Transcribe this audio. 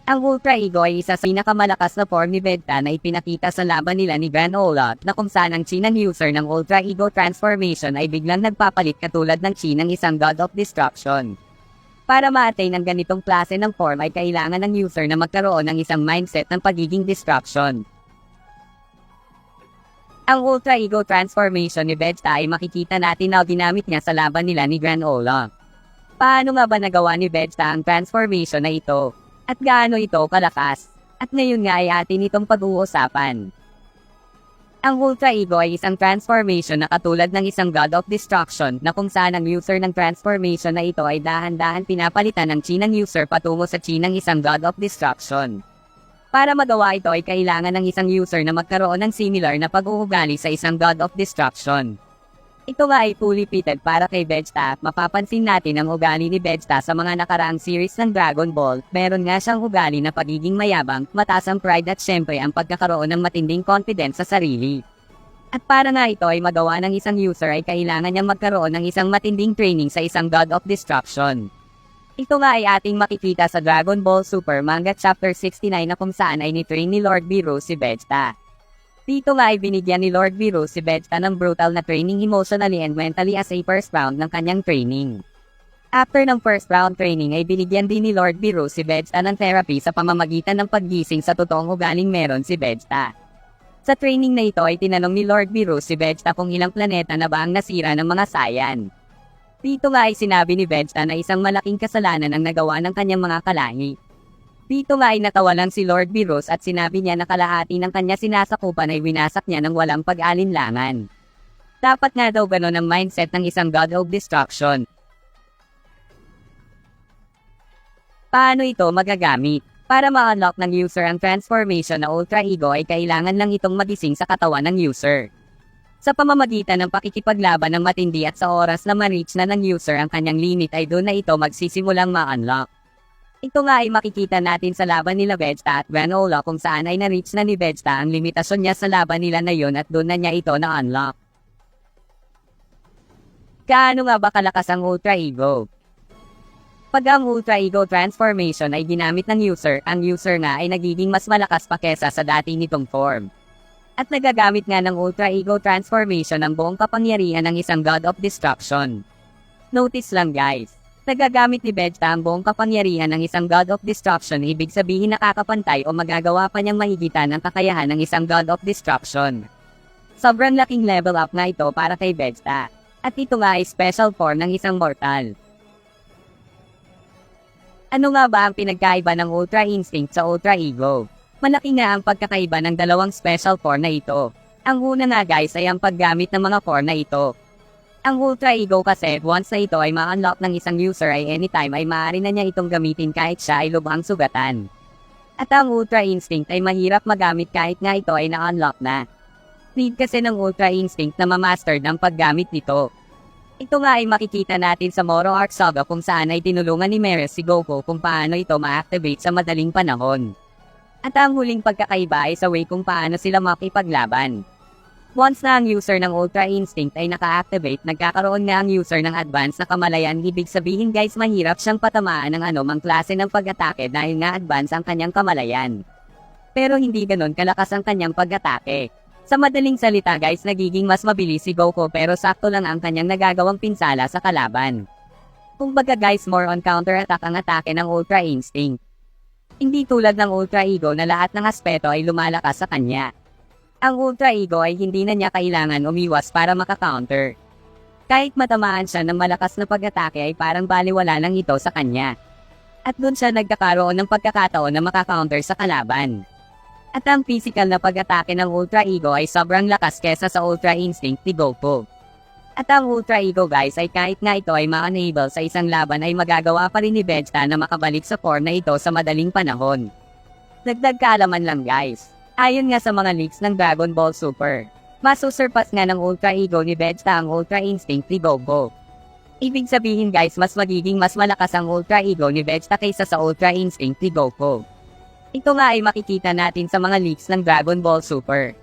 Ang Ultra Ego ay isa sa pinakamalakas na form ni Vegeta na ipinakita sa laban nila ni Granola na kung saan ang chi ng user ng Ultra Ego Transformation ay biglang nagpapalit katulad ng chi ng isang God of Destruction. Para ma-attain ang ganitong klase ng form ay kailangan ng user na magkaroon ng isang mindset ng pagiging destruction. Ang Ultra Ego Transformation ni Vegeta ay makikita natin na ginamit niya sa laban nila ni Granola. Paano nga ba nagawa ni Vegeta ang transformation na ito? At gaano ito kalakas? At ngayon nga ay atin itong pag-uusapan. Ang Ultra Ego ay isang transformation na katulad ng isang God of Destruction na kung saan ang user ng transformation na ito ay dahan-dahan pinapalitan ng chi ng user patungo sa chi ng isang God of Destruction. Para magawa ito ay kailangan ng isang user na magkaroon ng similar na pag-uugali sa isang God of Destruction. Ito nga ay fully fitted para kay Vegeta. Mapapansin natin ang ugali ni Vegeta sa mga nakaraang series ng Dragon Ball. Meron nga siyang ugali na pagiging mayabang, mataas ang pride at syempre ang pagkakaroon ng matinding confidence sa sarili. At para nga ito ay magawa ng isang user ay kailangan niyang magkaroon ng isang matinding training sa isang God of Destruction. Ito nga ay ating makikita sa Dragon Ball Super Manga Chapter 69 na kung saan ay ni-train ni Lord Beerus si Vegeta. Dito nga ay binigyan ni Lord Beerus si Vegeta ng brutal na training emotionally and mentally as a first round ng kanyang training. After ng first round training ay binigyan din ni Lord Beerus si Vegeta ng therapy sa pamamagitan ng paggising sa totoong ugaling meron si Vegeta. Sa training na ito ay tinanong ni Lord Beerus si Vegeta kung ilang planeta na ba ang nasira ng mga Saiyan. Dito nga ay sinabi ni Vegeta na isang malaking kasalanan ang nagawa ng kanyang mga kalahi. Dito nga ay natawa lang si Lord Beerus at sinabi niya na kalahati ng kanya sinasakupan ay winasak niya ng walang pag-alinlangan. Dapat nga daw ganon ang mindset ng isang God of Destruction. Paano ito magagamit? Para ma-unlock ng user ang transformation na Ultra Ego ay kailangan lang itong magising sa katawan ng user. Sa pamamagitan ng pakikipaglaban ng matindi at sa oras na ma-reach na ng user ang kanyang limit ay doon na ito magsisimulang ma-unlock. Ito nga ay makikita natin sa laban nila Vegeta at Granola kung saan ay na-reach na ni Vegeta ang limitasyon niya sa laban nila na yon at doon na niya ito na-unlock. Gaano nga ba kalakas ang Ultra Ego? Pag ang Ultra Ego Transformation ay ginamit ng user, ang user nga ay nagiging mas malakas pa kesa sa dati nitong form. At nagagamit nga ng Ultra Ego Transformation ang buong kapangyarihan ng isang God of Destruction. Notice lang guys. Nagagamit ni Vegeta ang buong kapangyarihan ng isang God of Destruction, ibig sabihin nakakapantay o magagawa pa niyang mahigitan ang kakayahan ng isang God of Destruction. Sobrang laking level up nga ito para kay Vegeta. At ito nga ay special form ng isang mortal. Ano nga ba ang pinagkaiba ng Ultra Instinct sa Ultra Ego? Malaki nga ang pagkakaiba ng dalawang special form na ito. Ang una nga guys ay ang paggamit ng mga form na ito. Ang Ultra Ego kasi once na ito ay ma-unlock ng isang user ay anytime ay maaari na niya itong gamitin kahit siya ay lubhang sugatan. At ang Ultra Instinct ay mahirap magamit kahit nga ito ay na-unlock na. Need kasi ng Ultra Instinct na ma-master ng paggamit nito. Ito nga ay makikita natin sa Moro Arc Saga kung saan ay tinulungan ni Meres si Goku kung paano ito ma-activate sa madaling panahon. At ang huling pagkakaiba ay sa way kung paano sila makipaglaban. Once na ang user ng Ultra Instinct ay naka-activate, nagkakaroon na ang user ng advance na kamalayan. Ibig sabihin guys, mahirap siyang patamaan ng anumang klase ng pag-atake dahil nga advance ang kanyang kamalayan. Pero hindi ganon kalakas ang kanyang pag-atake. Sa madaling salita guys, nagiging mas mabilis si Goku pero sakto lang ang kanyang nagagawang pinsala sa kalaban. Kumbaga guys, more on counter-attack ang atake ng Ultra Instinct. Hindi tulad ng Ultra Ego na lahat ng aspeto ay lumalakas sa kanya. Ang Ultra Ego ay hindi na niya kailangan umiwas para maka-counter. Kahit matamaan siya ng malakas na pag-atake ay parang baliwala lang ito sa kanya. At doon siya nagkakaroon ng pagkakataon na maka-counter sa kalaban. At ang physical na pag-atake ng Ultra Ego ay sobrang lakas kesa sa Ultra Instinct ni Goku. At ang Ultra Ego guys ay kahit nga ito ay ma-enable sa isang laban ay magagawa pa rin ni Vegeta na makabalik sa form na ito sa madaling panahon. Dagdag kaalaman lang guys. Ayon nga sa mga leaks ng Dragon Ball Super, masusurpass nga ng Ultra Ego ni Vegeta ang Ultra Instinct ni Goku. Ibig sabihin guys, mas magiging mas malakas ang Ultra Ego ni Vegeta kaysa sa Ultra Instinct ni Goku. Ito nga ay makikita natin sa mga leaks ng Dragon Ball Super.